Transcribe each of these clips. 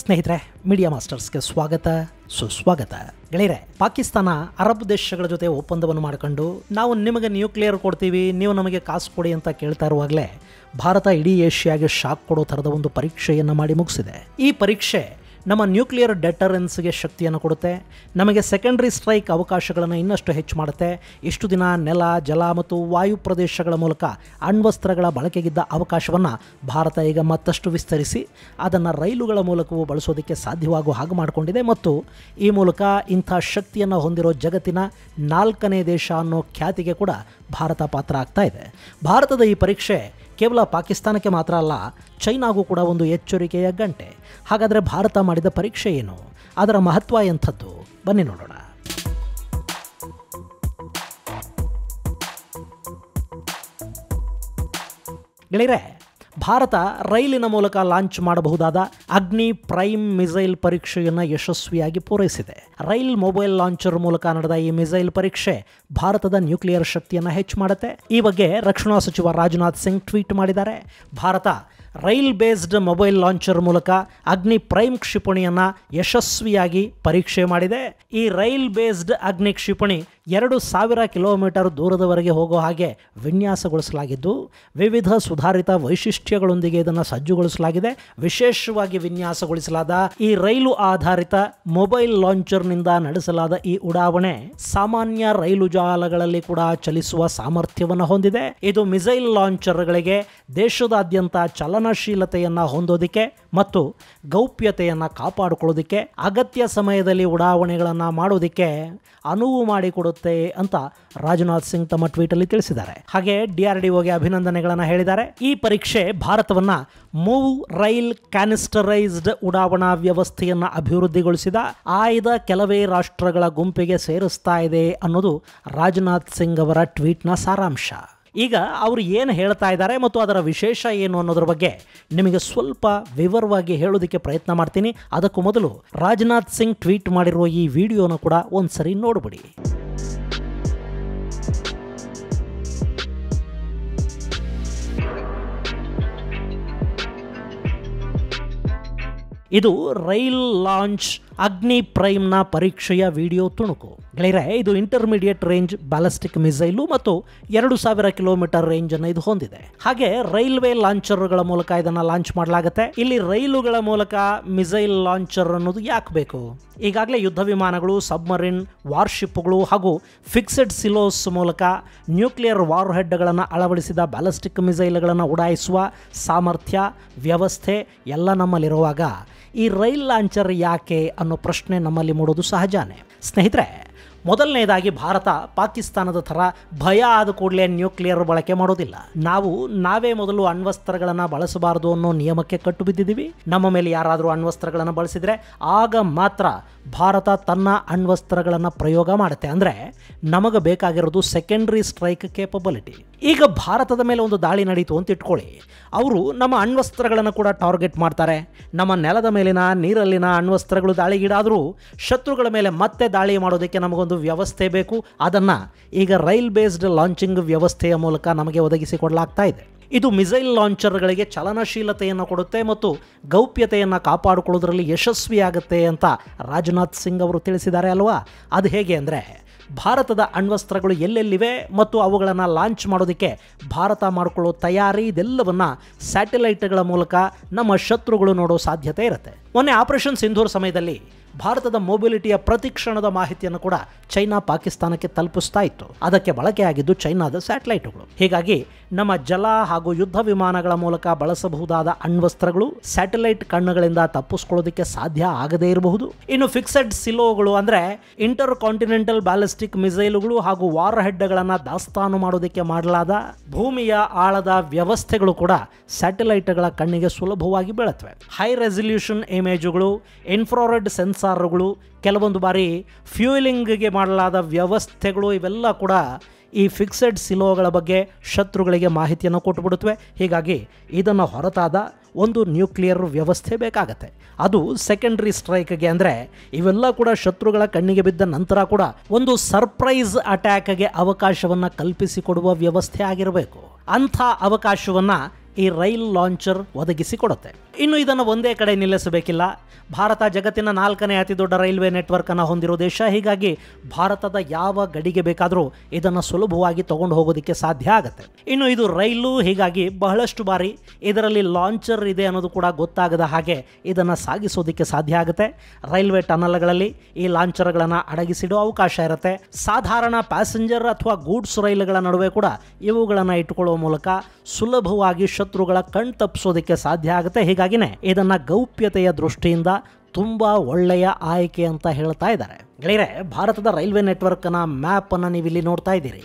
ಸ್ನೇಹಿತರೆ, ಮೀಡಿಯಾ ಮಾಸ್ಟರ್ಸ್ಗೆ ಸ್ವಾಗತ ಸುಸ್ವಾಗತ. ಗೆಳೆಯರೆ, ಪಾಕಿಸ್ತಾನ ಅರಬ್ ದೇಶಗಳ ಜೊತೆ ಒಪ್ಪಂದವನ್ನು ಮಾಡಿಕೊಂಡು ನಾವು ನಿಮಗೆ ನ್ಯೂಕ್ಲಿಯರ್ ಕೊಡ್ತೀವಿ, ನೀವು ನಮಗೆ ಕಾಸು ಕೊಡಿ ಅಂತ ಕೇಳ್ತಾ ಇರುವಾಗಲೇ ಭಾರತ ಇಡೀ ಏಷ್ಯಾಗೆ ಶಾಕ್ ಕೊಡೋ ಥರದ ಒಂದು ಪರೀಕ್ಷೆಯನ್ನು ಮಾಡಿ ಮುಗಿಸಿದೆ. ಈ ಪರೀಕ್ಷೆ ನಮ್ಮ ನ್ಯೂಕ್ಲಿಯರ್ ಡೆಟರೆನ್ಸ್ಗೆ ಶಕ್ತಿಯನ್ನು ಕೊಡುತ್ತೆ, ನಮಗೆ ಸೆಕೆಂಡ್ರಿ ಸ್ಟ್ರೈಕ್ ಅವಕಾಶಗಳನ್ನು ಇನ್ನಷ್ಟು ಹೆಚ್ಚು ಮಾಡುತ್ತೆ. ಇಷ್ಟು ದಿನ ನೆಲ, ಜಲ ಮತ್ತು ವಾಯು ಪ್ರದೇಶಗಳ ಮೂಲಕ ಅಣ್ವಸ್ತ್ರಗಳ ಬಳಕೆಗಿದ್ದ ಅವಕಾಶವನ್ನು ಭಾರತ ಈಗ ಮತ್ತಷ್ಟು ವಿಸ್ತರಿಸಿ ಅದನ್ನು ರೈಲುಗಳ ಮೂಲಕವೂ ಬಳಸೋದಕ್ಕೆ ಸಾಧ್ಯವಾಗುವ ಹಾಗೆ ಮಾಡಿಕೊಂಡಿದೆ ಮತ್ತು ಈ ಮೂಲಕ ಇಂಥ ಶಕ್ತಿಯನ್ನು ಹೊಂದಿರೋ ಜಗತ್ತಿನ 4ನೇ ದೇಶ ಅನ್ನೋ ಖ್ಯಾತಿಗೆ ಕೂಡ ಭಾರತ ಪಾತ್ರ ಆಗ್ತಾ ಇದೆ. ಭಾರತದ ಈ ಪರೀಕ್ಷೆ ಕೇವಲ ಪಾಕಿಸ್ತಾನಕ್ಕೆ ಮಾತ್ರ ಅಲ್ಲ, ಚೈನಾಗೂ ಕೂಡ ಒಂದು ಎಚ್ಚರಿಕೆಯ ಗಂಟೆ. ಹಾಗಾದರೆ ಭಾರತ ಮಾಡಿದ ಪರೀಕ್ಷೆ ಏನು, ಅದರ ಮಹತ್ವ ಎಂಥದ್ದು, ಬನ್ನಿ ನೋಡೋಣ. ಗೆಳೆಯರೆ, ಭಾರತ ರೈಲಿನ ಮೂಲಕ ಲಾಂಚ್ ಮಾಡಬಹುದಾದ ಅಗ್ನಿ ಪ್ರೈಮ್ ಮಿಸೈಲ್ ಪರೀಕ್ಷೆಯನ್ನು ಯಶಸ್ವಿಯಾಗಿ ಪೂರೈಸಿದೆ. ರೈಲ್ ಮೊಬೈಲ್ ಲಾಂಚರ್ ಮೂಲಕ ನಡೆದ ಈ ಮಿಸೈಲ್ ಪರೀಕ್ಷೆ ಭಾರತದ ನ್ಯೂಕ್ಲಿಯರ್ ಶಕ್ತಿಯನ್ನು ಹೆಚ್ಚು ಮಾಡುತ್ತೆ. ಈ ಬಗ್ಗೆ ರಕ್ಷಣಾ ಸಚಿವ ರಾಜನಾಥ್ ಸಿಂಗ್ ಟ್ವೀಟ್ ಮಾಡಿದ್ದಾರೆ. Bharat rail based mobile launcher ಮೂಲಕ ಅಗ್ನಿ ಪ್ರೈಮ್ ಕ್ಷಿಪಣಿಯನ್ನು ಯಶಸ್ವಿಯಾಗಿ ಪರೀಕ್ಷೆ ಮಾಡಿದೆ. ಈ ರೈಲ್ ಬೇಸ್ಡ್ ಅಗ್ನಿ ಕ್ಷಿಪಣಿ 2000 ಕಿಲೋಮೀಟರ್ ದೂರದವರೆಗೆ ಹೋಗೋ ಹಾಗೆ ವಿನ್ಯಾಸಗೊಳಿಸಲಾಗಿದ್ದು, ವಿವಿಧ ಸುಧಾರಿತ ವೈಶಿಷ್ಟ್ಯಗಳೊಂದಿಗೆ ಇದನ್ನು ಸಜ್ಜುಗೊಳಿಸಲಾಗಿದೆ. ವಿಶೇಷವಾಗಿ ವಿನ್ಯಾಸಗೊಳಿಸಲಾದ ಈ ರೈಲು ಆಧಾರಿತ ಮೊಬೈಲ್ ಲಾಂಚರ್ನಿಂದ ನಡೆಸಲಾದ ಈ ಉಡಾವಣೆ ಸಾಮಾನ್ಯ ರೈಲು ಜಾಲಗಳಲ್ಲಿ ಕೂಡ ಚಲಿಸುವ ಸಾಮರ್ಥ್ಯವನ್ನು ಹೊಂದಿದೆ. ಇದು ಮಿಸೈಲ್ ಲಾಂಚರ್ಗಳಿಗೆ ದೇಶದಾದ್ಯಂತ ಚಲನಶೀಲತೆಯನ್ನು ಹೊಂದೋದಕ್ಕೆ ಮತ್ತು ಗೌಪ್ಯತೆಯನ್ನು ಕಾಪಾಡಿಕೊಳ್ಳೋದಕ್ಕೆ, ಅಗತ್ಯ ಸಮಯದಲ್ಲಿ ಉಡಾವಣೆಗಳನ್ನು ಮಾಡೋದಕ್ಕೆ ಅನುವು ಮಾಡಿಕೊಡುತ್ತೆ ಅಂತ ರಾಜನಾಥ್ ಸಿಂಗ್ ತಮ್ಮ ಟ್ವೀಟಲ್ಲಿ ತಿಳಿಸಿದ್ದಾರೆ. ಹಾಗೆ DRDOಗೆ ಅಭಿನಂದನೆಗಳನ್ನು ಹೇಳಿದ್ದಾರೆ. ಈ ಪರೀಕ್ಷೆ ಭಾರತವನ್ನು ಮೂವ್ ರೈಲ್ ಕ್ಯಾನಿಸ್ಟರೈಸ್ಡ್ ಉಡಾವಣಾ ವ್ಯವಸ್ಥೆಯನ್ನು ಅಭಿವೃದ್ಧಿಗೊಳಿಸಿದ ಆಯ್ದ ಕೆಲವೇ ರಾಷ್ಟ್ರಗಳ ಗುಂಪಿಗೆ ಸೇರಿಸ್ತಾ ಇದೆ ಅನ್ನೋದು ರಾಜನಾಥ್ ಸಿಂಗ್ ಅವರ ಟ್ವೀಟ್ನ ಸಾರಾಂಶ. ಈಗ ಅವರು ಏನು ಹೇಳ್ತಾ ಇದ್ದಾರೆ ಮತ್ತು ಅದರ ವಿಶೇಷ ಏನು ಅನ್ನೋದ್ರ ಬಗ್ಗೆ ನಿಮಗೆ ಸ್ವಲ್ಪ ವಿವರವಾಗಿ ಹೇಳೋದಕ್ಕೆ ಪ್ರಯತ್ನ ಮಾಡ್ತೀನಿ. ಅದಕ್ಕೂ ಮೊದಲು ರಾಜನಾಥ್ ಸಿಂಗ್ ಟ್ವೀಟ್ ಮಾಡಿರುವ ಈ ವಿಡಿಯೋನ ಕೂಡ ಒಂದ್ಸರಿ ನೋಡ್ಬಿಡಿ. ಇದು ರೈಲ್ ಲಾಂಚ್ ಅಗ್ನಿ ಪ್ರೈಮ್ನ ಪರೀಕ್ಷೆಯ ವಿಡಿಯೋ ತುಣುಕು. ಗೆಳೆಯರೆ, ಇದು ಇಂಟರ್ಮೀಡಿಯೇಟ್ ರೇಂಜ್ ಬ್ಯಾಲಿಸ್ಟಿಕ್ ಮಿಸೈಲು ಮತ್ತು 2000 ಕಿಲೋಮೀಟರ್ ರೇಂಜ್ ಅನ್ನು ಇದು ಹೊಂದಿದೆ. ಹಾಗೆ ರೈಲ್ವೆ ಲಾಂಚರ್ಗಳ ಮೂಲಕ ಇದನ್ನು ಲಾಂಚ್ ಮಾಡಲಾಗುತ್ತೆ. ಇಲ್ಲಿ ರೈಲುಗಳ ಮೂಲಕ ಮಿಸೈಲ್ ಲಾಂಚರ್ ಅನ್ನೋದು ಯಾಕೆ ಬೇಕು? ಈಗಾಗಲೇ ಯುದ್ಧ ವಿಮಾನಗಳು, ಸಬ್ಮರಿನ್, ವಾರ್ಶಿಪ್ಗಳು ಹಾಗೂ ಫಿಕ್ಸೆಡ್ ಸಿಲೋಸ್ ಮೂಲಕ ನ್ಯೂಕ್ಲಿಯರ್ ವಾರ್ ಹೆಡ್ಗಳನ್ನು ಅಳವಡಿಸಿದ ಬ್ಯಾಲಿಸ್ಟಿಕ್ ಮಿಸೈಲ್ಗಳನ್ನು ಉಡಾಯಿಸುವ ಸಾಮರ್ಥ್ಯ, ವ್ಯವಸ್ಥೆ ಎಲ್ಲ ನಮ್ಮಲ್ಲಿರುವಾಗ ಈ ರೈಲ್ ಲಾಂಚರ್ ಯಾಕೆ ಅನ್ನೋ ಪ್ರಶ್ನೆ ನಮ್ಮಲ್ಲಿ ಮೂಡೋದು ಸಹಜಾನೇ. ಸ್ನೇಹಿತರೆ, ಮೊದಲನೇದಾಗಿ ಭಾರತ ಪಾಕಿಸ್ತಾನದ ಥರ ಭಯ ಆದ ಕೂಡಲೇ ನ್ಯೂಕ್ಲಿಯರ್ ಬಳಕೆ ಮಾಡೋದಿಲ್ಲ. ನಾವೇ ಮೊದಲು ಅಣ್ವಸ್ತ್ರಗಳನ್ನು ಬಳಸಬಾರದು ಅನ್ನೋ ನಿಯಮಕ್ಕೆ ಕಟ್ಟು ಬಿದ್ದಿದ್ದೀವಿ. ನಮ್ಮ ಮೇಲೆ ಯಾರಾದರೂ ಅಣ್ವಸ್ತ್ರಗಳನ್ನು ಬಳಸಿದರೆ ಆಗ ಮಾತ್ರ ಭಾರತ ತನ್ನ ಅಣ್ವಸ್ತ್ರಗಳನ್ನು ಪ್ರಯೋಗ ಮಾಡುತ್ತೆ. ಅಂದರೆ ನಮಗೆ ಬೇಕಾಗಿರೋದು ಸೆಕೆಂಡ್ರಿ ಸ್ಟ್ರೈಕ್ ಕೇಪಬಿಲಿಟಿ. ಈಗ ಭಾರತದ ಮೇಲೆ ಒಂದು ದಾಳಿ ನಡೀತು ಅಂತ ಇಟ್ಕೊಳ್ಳಿ, ಅವರು ನಮ್ಮ ಅಣ್ವಸ್ತ್ರಗಳನ್ನು ಕೂಡ ಟಾರ್ಗೆಟ್ ಮಾಡ್ತಾರೆ. ನಮ್ಮ ನೆಲದ ಮೇಲಿನ, ನೀರಲ್ಲಿನ ಅಣ್ವಸ್ತ್ರಗಳು ದಾಳಿಗೀಡಾದರೂ ಶತ್ರುಗಳ ಮೇಲೆ ಮತ್ತೆ ದಾಳಿ ಮಾಡೋದಕ್ಕೆ ನಮಗೊಂದು ವ್ಯವಸ್ಥೆ ಬೇಕು. ಅದನ್ನು ಈಗ ರೈಲ್ ಬೇಸ್ಡ್ ಲಾಂಚಿಂಗ್ ವ್ಯವಸ್ಥೆಯ ಮೂಲಕ ನಮಗೆ ಒದಗಿಸಿಕೊಡಲಾಗ್ತಾ ಇದೆ. ಇದು ಮಿಸೈಲ್ ಲಾಂಚರ್ಗಳಿಗೆ ಚಲನಶೀಲತೆಯನ್ನು ಕೊಡುತ್ತೆ ಮತ್ತು ಗೌಪ್ಯತೆಯನ್ನು ಕಾಪಾಡಿಕೊಳ್ಳೋದ್ರಲ್ಲಿ ಯಶಸ್ವಿಯಾಗುತ್ತೆ ಅಂತ ರಾಜನಾಥ್ ಸಿಂಗ್ ಅವರು ತಿಳಿಸಿದ್ದಾರೆ ಅಲ್ವಾ. ಅದು ಹೇಗೆ ಅಂದರೆ, ಭಾರತದ ಅಣ್ವಸ್ತ್ರಗಳು ಎಲ್ಲೆಲ್ಲಿವೆ ಮತ್ತು ಅವುಗಳನ್ನು ಲಾಂಚ್ ಮಾಡೋದಕ್ಕೆ ಭಾರತ ಮಾಡಿಕೊಳ್ಳೋ ತಯಾರಿ, ಇದೆಲ್ಲವನ್ನು ಸ್ಯಾಟಲೈಟ್ಗಳ ಮೂಲಕ ನಮ್ಮ ಶತ್ರುಗಳು ನೋಡೋ ಸಾಧ್ಯತೆ ಇರುತ್ತೆ. ಮೊನ್ನೆ ಆಪರೇಷನ್ ಸಿಂಧೂರ್ ಸಮಯದಲ್ಲಿ ಭಾರತದ ಮೊಬಿಲಿಟಿಯ ಪ್ರತಿ ಕ್ಷಣದ ಮಾಹಿತಿಯನ್ನು ಕೂಡ ಚೈನಾ ಪಾಕಿಸ್ತಾನಕ್ಕೆ ತಲುಪಿಸ್ತಾ ಇತ್ತು. ಅದಕ್ಕೆ ಬಳಕೆಯಾಗಿದ್ದು ಚೈನಾದ ಸ್ಯಾಟಲೈಟ್ಗಳು. ಹೀಗಾಗಿ ನಮ್ಮ ಜಲ ಹಾಗೂ ಯುದ್ಧ ವಿಮಾನಗಳ ಮೂಲಕ ಬಳಸಬಹುದಾದ ಅಣ್ವಸ್ತ್ರಗಳು ಸ್ಯಾಟಲೈಟ್ ಕಣ್ಣುಗಳಿಂದ ತಪ್ಪಿಸ್ಕೊಳ್ಳೋದಕ್ಕೆ ಸಾಧ್ಯ ಆಗದೇ ಇರಬಹುದು. ಇನ್ನು ಫಿಕ್ಸೆಡ್ ಸಿಲೋಗಳು ಅಂದರೆ ಇಂಟರ್ ಕಾಂಟಿನೆಂಟಲ್ ಬ್ಯಾಲಿಸ್ಟಿಕ್ ಮಿಸೈಲುಗಳು ಹಾಗೂ ವಾರ್ ಹೆಡ್ಗಳನ್ನು ದಾಸ್ತಾನು ಮಾಡೋದಕ್ಕೆ ಮಾಡಲಾದ ಭೂಮಿಯ ಆಳದ ವ್ಯವಸ್ಥೆಗಳು ಕೂಡ ಸ್ಯಾಟಲೈಟ್ಗಳ ಕಣ್ಣಿಗೆ ಸುಲಭವಾಗಿ ಬೀಳುತ್ತವೆ. ಹೈ ರೆಸಲ್ಯೂಷನ್ ಇಮೇಜುಗಳು, ಇನ್ಫ್ರಾರೆಡ್ ಸೆನ್ಸಾರ್ಗಳು, ಕೆಲವೊಂದು ಬಾರಿ ಫ್ಯೂಯಲಿಂಗ್ಗೆ ಮಾಡಲಾದ ವ್ಯವಸ್ಥೆಗಳು, ಇವೆಲ್ಲ ಕೂಡ ಈ ಫಿಕ್ಸೆಡ್ ಸಿಲೋಗಳ ಬಗ್ಗೆ ಶತ್ರುಗಳಿಗೆ ಮಾಹಿತಿಯನ್ನು ಕೊಟ್ಟುಬಿಡುತ್ತವೆ. ಹೀಗಾಗಿ ಇದನ್ನು ಹೊರತಾದ ಒಂದು ನ್ಯೂಕ್ಲಿಯರ್ ವ್ಯವಸ್ಥೆ ಬೇಕಾಗತ್ತೆ. ಅದು ಸೆಕೆಂಡ್ರಿ ಸ್ಟ್ರೈಕ್ಗೆ, ಅಂದರೆ ಇವೆಲ್ಲ ಕೂಡ ಶತ್ರುಗಳ ಕಣ್ಣಿಗೆ ಬಿದ್ದ ನಂತರ ಕೂಡ ಒಂದು ಸರ್ಪ್ರೈಸ್ ಅಟ್ಯಾಕ್ಗೆ ಅವಕಾಶವನ್ನು ಕಲ್ಪಿಸಿಕೊಡುವ ವ್ಯವಸ್ಥೆ ಆಗಿರಬೇಕು. ಅಂಥ ಅವಕಾಶವನ್ನು ಈ ರೈಲ್ ಲಾಂಚರ್ ಒದಗಿಸಿಕೊಡುತ್ತೆ. ಇನ್ನು ಇದನ್ನು ಒಂದೇ ಕಡೆ ನಿಲ್ಲಿಸಬೇಕಿಲ್ಲ. ಭಾರತ ಜಗತ್ತಿನ 4ನೇ ಅತಿ ದೊಡ್ಡ ರೈಲ್ವೆ ನೆಟ್ವರ್ಕ್ ಅನ್ನು ಹೊಂದಿರೋ ದೇಶ. ಹೀಗಾಗಿ ಭಾರತದ ಯಾವ ಗಡಿಗೆ ಬೇಕಾದರೂ ಇದನ್ನು ಸುಲಭವಾಗಿ ತಗೊಂಡು ಹೋಗೋದಕ್ಕೆ ಸಾಧ್ಯ ಆಗುತ್ತೆ. ಇನ್ನು ಇದು ರೈಲು, ಹೀಗಾಗಿ ಬಹಳಷ್ಟು ಬಾರಿ ಇದರಲ್ಲಿ ಲಾಂಚರ್ ಇದೆ ಅನ್ನೋದು ಕೂಡ ಗೊತ್ತಾಗದ ಹಾಗೆ ಇದನ್ನು ಸಾಗಿಸೋದಕ್ಕೆ ಸಾಧ್ಯ ಆಗುತ್ತೆ. ರೈಲ್ವೆ ಟನಲ್ಗಳಲ್ಲಿ ಈ ಲಾಂಚರ್ಗಳನ್ನು ಅಡಗಿಸಿಡೋ ಅವಕಾಶ ಇರುತ್ತೆ. ಸಾಧಾರಣ ಪ್ಯಾಸೆಂಜರ್ ಅಥವಾ ಗೂಡ್ಸ್ ರೈಲುಗಳ ನಡುವೆ ಕೂಡ ಇವುಗಳನ್ನು ಇಟ್ಟುಕೊಳ್ಳುವ ಮೂಲಕ ಸುಲಭವಾಗಿ ಶತ್ರುಗಳ ಕಣ್ ತಪ್ಪಿಸೋದಕ್ಕೆ ಸಾಧ್ಯ ಆಗುತ್ತೆ. ಹೀಗಾಗಿನೇ ಇದನ್ನು ಗೌಪ್ಯತೆಯ ದೃಷ್ಟಿಯಿಂದ ತುಂಬ ಒಳ್ಳೆಯ ಆಯ್ಕೆ ಅಂತ ಹೇಳ್ತಾ ಇದ್ದಾರೆ. ಗೆಳೆಯರೆ, ಭಾರತದ ರೈಲ್ವೆ ನೆಟ್ವರ್ಕ್ನ ಮ್ಯಾಪನ್ನು ನೀವು ಇಲ್ಲಿ ನೋಡ್ತಾ ಇದ್ದೀರಿ.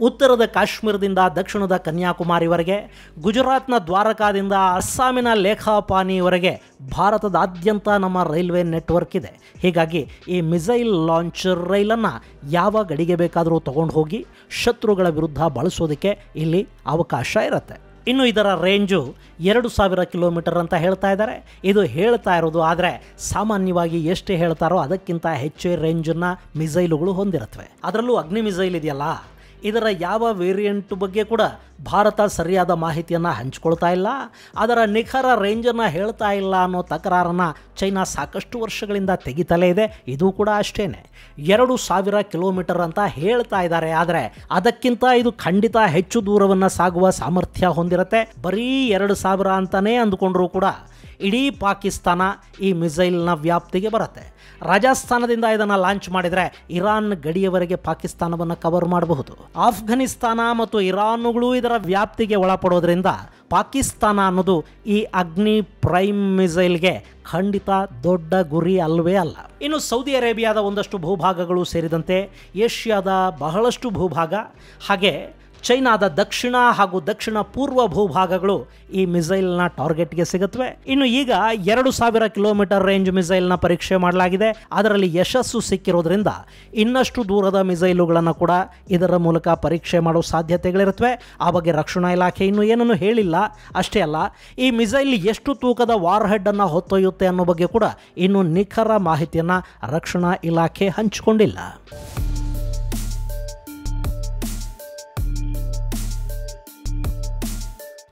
ಉತ್ತರದ ಕಾಶ್ಮೀರದಿಂದ ದಕ್ಷಿಣದ ಕನ್ಯಾಕುಮಾರಿವರೆಗೆ, ಗುಜರಾತ್ನ ದ್ವಾರಕಾದಿಂದ ಅಸ್ಸಾಮಿನ ಲೇಖಾಪಾನಿವರೆಗೆ ಭಾರತದಾದ್ಯಂತ ನಮ್ಮ ರೈಲ್ವೆ ನೆಟ್ವರ್ಕ್ ಇದೆ. ಹೀಗಾಗಿ ಈ ಮಿಸೈಲ್ ಲಾಂಚರ್ ರೈಲನ್ನು ಯಾವ ಗಡಿಗೆ ಬೇಕಾದರೂ ತಗೊಂಡು ಹೋಗಿ ಶತ್ರುಗಳ ವಿರುದ್ಧ ಬಳಸೋದಕ್ಕೆ ಇಲ್ಲಿ ಅವಕಾಶ ಇರುತ್ತೆ. ಇನ್ನು ಇದರ ರೇಂಜು 2000 ಕಿಲೋಮೀಟರ್ ಅಂತ ಹೇಳ್ತಾ ಇದ್ದಾರೆ. ಇದು ಹೇಳ್ತಾ ಇರೋದು, ಆದರೆ ಸಾಮಾನ್ಯವಾಗಿ ಎಷ್ಟು ಹೇಳ್ತಾರೋ ಅದಕ್ಕಿಂತ ಹೆಚ್ಚು ರೇಂಜನ್ನು ಮಿಸೈಲುಗಳು ಹೊಂದಿರುತ್ತವೆ. ಅದರಲ್ಲೂ ಅಗ್ನಿ ಮಿಸೈಲ್ ಇದೆಯಲ್ಲ, ಇದರ ಯಾವ ವೇರಿಯಂಟ್ ಬಗ್ಗೆ ಕೂಡ ಭಾರತ ಸರಿಯಾದ ಮಾಹಿತಿಯನ್ನು ಹಂಚಿಕೊಳ್ತಾ ಇಲ್ಲ. ಅದರ ನಿಖರ ರೇಂಜನ್ನು ಹೇಳ್ತಾ ಇಲ್ಲ ಅನ್ನೋ ತಕರಾರನ್ನು ಚೈನಾ ಸಾಕಷ್ಟು ವರ್ಷಗಳಿಂದ ತೆಗಿತಲೇ ಇದೆ. ಇದು ಕೂಡ ಅಷ್ಟೇ, 2000 ಕಿಲೋಮೀಟರ್ ಅಂತ ಹೇಳ್ತಾ ಇದ್ದಾರೆ. ಆದರೆ ಅದಕ್ಕಿಂತ ಇದು ಖಂಡಿತ ಹೆಚ್ಚು ದೂರವನ್ನು ಸಾಗುವ ಸಾಮರ್ಥ್ಯ ಹೊಂದಿರುತ್ತೆ. ಬರೀ 2000 ಅಂತಲೇ ಅಂದ್ಕೊಂಡ್ರೂ ಕೂಡ ಇಡೀ ಪಾಕಿಸ್ತಾನ ಈ ಮಿಸೈಲ್ನ ವ್ಯಾಪ್ತಿಗೆ ಬರುತ್ತೆ. ರಾಜಸ್ಥಾನದಿಂದ ಇದನ್ನು ಲಾಂಚ್ ಮಾಡಿದರೆ ಇರಾನ್ ಗಡಿಯವರೆಗೆ ಪಾಕಿಸ್ತಾನವನ್ನು ಕವರ್ ಮಾಡಬಹುದು. ಆಫ್ಘನಿಸ್ತಾನ ಮತ್ತು ಇರಾನ್ಗಳು ಇದರ ವ್ಯಾಪ್ತಿಗೆ ಒಳಪಡೋದ್ರಿಂದ ಪಾಕಿಸ್ತಾನ ಅನ್ನೋದು ಈ ಅಗ್ನಿ ಪ್ರೈಮ್ ಮಿಸೈಲ್ಗೆ ಖಂಡಿತ ದೊಡ್ಡ ಗುರಿ ಅಲ್ವೇ ಅಲ್ಲ. ಇನ್ನು ಸೌದಿ ಅರೇಬಿಯಾದ ಒಂದಷ್ಟು ಭೂಭಾಗಗಳು ಸೇರಿದಂತೆ ಏಷ್ಯಾದ ಬಹಳಷ್ಟು ಭೂಭಾಗ, ಹಾಗೆ ಚೈನಾದ ದಕ್ಷಿಣ ಹಾಗೂ ದಕ್ಷಿಣ ಪೂರ್ವ ಭೂಭಾಗಗಳು ಈ ಮಿಸೈಲ್ನ ಟಾರ್ಗೆಟ್ಗೆ ಸಿಗುತ್ತವೆ. ಇನ್ನು ಈಗ 2000 ಕಿಲೋಮೀಟರ್ ರೇಂಜ್ ಮಿಸೈಲ್ನ ಪರೀಕ್ಷೆ ಮಾಡಲಾಗಿದೆ. ಅದರಲ್ಲಿ ಯಶಸ್ಸು ಸಿಕ್ಕಿರೋದ್ರಿಂದ ಇನ್ನಷ್ಟು ದೂರದ ಮಿಸೈಲುಗಳನ್ನು ಕೂಡ ಇದರ ಮೂಲಕ ಪರೀಕ್ಷೆ ಮಾಡೋ ಸಾಧ್ಯತೆಗಳಿರುತ್ತವೆ. ಆ ಬಗ್ಗೆ ರಕ್ಷಣಾ ಇಲಾಖೆ ಇನ್ನೂ ಏನನ್ನು ಹೇಳಿಲ್ಲ. ಅಷ್ಟೇ ಅಲ್ಲ, ಈ ಮಿಸೈಲ್ ಎಷ್ಟು ತೂಕದ ವಾರ್ ಹೆಡ್ ಅನ್ನು ಹೊತ್ತೊಯ್ಯುತ್ತೆ ಅನ್ನೋ ಬಗ್ಗೆ ಕೂಡ ಇನ್ನೂ ನಿಖರ ಮಾಹಿತಿಯನ್ನು ರಕ್ಷಣಾ ಇಲಾಖೆ ಹಂಚಿಕೊಂಡಿಲ್ಲ.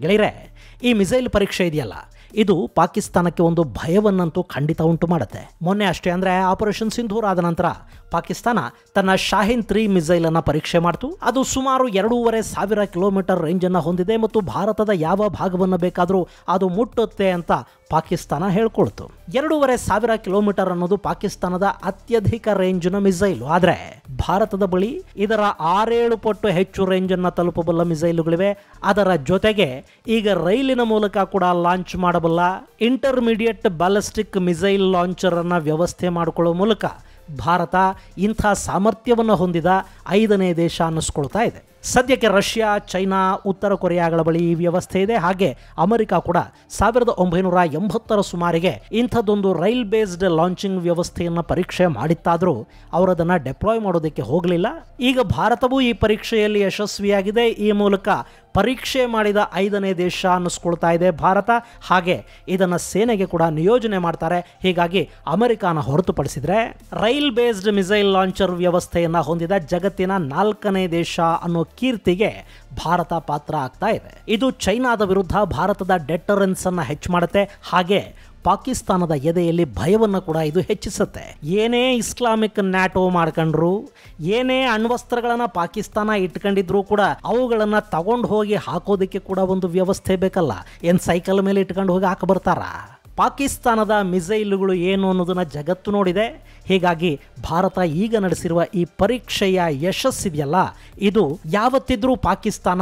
ಗೆಳೆಯರೆ, ಈ ಮಿಸೈಲ್ ಪರೀಕ್ಷೆ ಇದೆಯಲ್ಲ, ಇದು ಪಾಕಿಸ್ತಾನಕ್ಕೆ ಒಂದು ಭಯವನ್ನಂತೂ ಖಂಡಿತ ಉಂಟು ಮಾಡುತ್ತೆ. ಮೊನ್ನೆ ಅಷ್ಟೇ, ಅಂದರೆ ಆಪರೇಷನ್ ಸಿಂಧೂರ್ ಆದ ನಂತರ ಪಾಕಿಸ್ತಾನ ತನ್ನ ಶಾಹೀನ್ 3 ಮಿಸೈಲನ್ನು ಪರೀಕ್ಷೆ ಮಾಡಿತು. ಅದು ಸುಮಾರು 2500 ಕಿಲೋಮೀಟರ್ ರೇಂಜನ್ನು ಹೊಂದಿದೆ ಮತ್ತು ಭಾರತದ ಯಾವ ಭಾಗವನ್ನು ಬೇಕಾದರೂ ಅದು ಮುಟ್ಟುತ್ತೆ ಅಂತ ಪಾಕಿಸ್ತಾನ ಹೇಳ್ಕೊಳ್ತು. 2500 ಕಿಲೋಮೀಟರ್ ಅನ್ನೋದು ಪಾಕಿಸ್ತಾನದ ಅತ್ಯಧಿಕ ರೇಂಜ್ನ ಮಿಸೈಲು. ಆದರೆ ಭಾರತದ ಬಳಿ ಇದರ 6-7 ಪಟ್ಟು ಹೆಚ್ಚು ರೇಂಜನ್ನು ತಲುಪಬಲ್ಲ ಮಿಸೈಲುಗಳಿವೆ. ಅದರ ಜೊತೆಗೆ ಈಗ ರೈಲಿನ ಮೂಲಕ ಕೂಡ ಲಾಂಚ್ ಮಾಡಬಲ್ಲ ಇಂಟರ್ಮೀಡಿಯೇಟ್ ಬ್ಯಾಲಿಸ್ಟಿಕ್ ಮಿಸೈಲ್ ಲಾಂಚರ್ ಅನ್ನು ವ್ಯವಸ್ಥೆ ಮಾಡಿಕೊಳ್ಳುವ ಮೂಲಕ ಭಾರತ ಇಂಥ ಸಾಮರ್ಥ್ಯವನ್ನು ಹೊಂದಿದ 5ನೇ ದೇಶ ಅನ್ನಿಸ್ಕೊಳ್ತಾ ಇದೆ. ಸದ್ಯಕ್ಕೆ ರಷ್ಯಾ, ಚೈನಾ, ಉತ್ತರ ಕೊರಿಯಾಗಳ ಬಳಿ ಈ ವ್ಯವಸ್ಥೆ ಇದೆ. ಹಾಗೆ ಅಮೆರಿಕ ಕೂಡ 1980ರ ಸುಮಾರಿಗೆ ಇಂಥದ್ದೊಂದು ರೈಲ್ ಬೇಸ್ಡ್ ಲಾಂಚಿಂಗ್ ವ್ಯವಸ್ಥೆಯನ್ನು ಪರೀಕ್ಷೆ ಮಾಡಿತ್ತಾದರೂ ಅವರದನ್ನು ಡೆಪ್ಲಾಯ್ ಮಾಡೋದಕ್ಕೆ ಹೋಗಲಿಲ್ಲ. ಈಗ ಭಾರತವೂ ಈ ಪರೀಕ್ಷೆಯಲ್ಲಿ ಯಶಸ್ವಿಯಾಗಿದೆ. ಈ ಮೂಲಕ ಪರೀಕ್ಷೆ ಮಾಡಿದ 5ನೇ ದೇಶ ಅನ್ನಿಸ್ಕೊಳ್ತಾ ಇದೆ ಭಾರತ. ಹಾಗೆ ಇದನ್ನು ಸೇನೆಗೆ ಕೂಡ ನಿಯೋಜನೆ ಮಾಡ್ತಾರೆ. ಹೀಗಾಗಿ ಅಮೆರಿಕಾನ ಹೊರತುಪಡಿಸಿದರೆ ರೈಲ್ ಬೇಸ್ಡ್ ಮಿಸೈಲ್ ಲಾಂಚರ್ ವ್ಯವಸ್ಥೆಯನ್ನು ಹೊಂದಿದ ಜಗತ್ತಿನ 4ನೇ ದೇಶ ಅನ್ನೋ ಕೀರ್ತಿಗೆ ಭಾರತ ಪಾತ್ರ ಆಗ್ತಾ ಇದೆ. ಇದು ಚೈನಾದ ವಿರುದ್ಧ ಭಾರತದ ಡೆಟರೆನ್ಸ್ ಅನ್ನು ಹೆಚ್ಚು ಮಾಡುತ್ತೆ. ಹಾಗೆ ಪಾಕಿಸ್ತಾನದ ಎದೆಯಲ್ಲಿ ಭಯವನ್ನು ಕೂಡ ಇದು ಹೆಚ್ಚಿಸುತ್ತೆ. ಏನೇ ಇಸ್ಲಾಮಿಕ್ ನ್ಯಾಟೋ ಮಾಡ್ಕೊಂಡ್ರು, ಏನೇ ಅಣ್ವಸ್ತ್ರಗಳನ್ನು ಪಾಕಿಸ್ತಾನ ಇಟ್ಕೊಂಡಿದ್ರು ಕೂಡ ಅವುಗಳನ್ನು ತಗೊಂಡು ಹೋಗಿ ಹಾಕೋದಕ್ಕೆ ಕೂಡ ಒಂದು ವ್ಯವಸ್ಥೆ ಬೇಕಲ್ಲ. ಏನು ಸೈಕಲ್ ಮೇಲೆ ಇಟ್ಕೊಂಡು ಹೋಗಿ ಹಾಕ ಬರ್ತಾರ? ಪಾಕಿಸ್ತಾನದ ಮಿಸೈಲುಗಳು ಏನು ಅನ್ನೋದನ್ನು ಜಗತ್ತು ನೋಡಿದೆ. ಹೀಗಾಗಿ ಭಾರತ ಈಗ ನಡೆಸಿರುವ ಈ ಪರೀಕ್ಷೆಯ ಯಶಸ್ಸಿದೆಯಲ್ಲ, ಇದು ಯಾವತ್ತಿದ್ರೂ ಪಾಕಿಸ್ತಾನ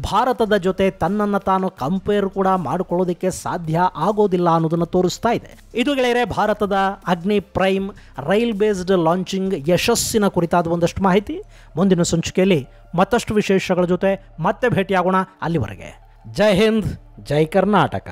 ಭಾರತದ ಜೊತೆ ತನ್ನನ್ನು ತಾನು ಕಂಪೇರ್ ಕೂಡ ಮಾಡಿಕೊಳ್ಳೋದಕ್ಕೆ ಸಾಧ್ಯ ಆಗೋದಿಲ್ಲ ಅನ್ನೋದನ್ನು ತೋರಿಸ್ತಾ ಇದೆ. ಇದು ಗೆಳೆಯರೆ ಭಾರತದ ಅಗ್ನಿ ಪ್ರೈಮ್ ರೈಲ್ ಬೇಸ್ಡ್ ಲಾಂಚಿಂಗ್ ಯಶಸ್ಸಿನ ಕುರಿತಾದ ಒಂದಷ್ಟು ಮಾಹಿತಿ. ಮುಂದಿನ ಸಂಚಿಕೆಯಲ್ಲಿ ಮತ್ತಷ್ಟು ವಿಶೇಷಗಳ ಜೊತೆ ಮತ್ತೆ ಭೇಟಿಯಾಗೋಣ. ಅಲ್ಲಿವರೆಗೆ ಜೈ ಹಿಂದ್, ಜೈ ಕರ್ನಾಟಕ.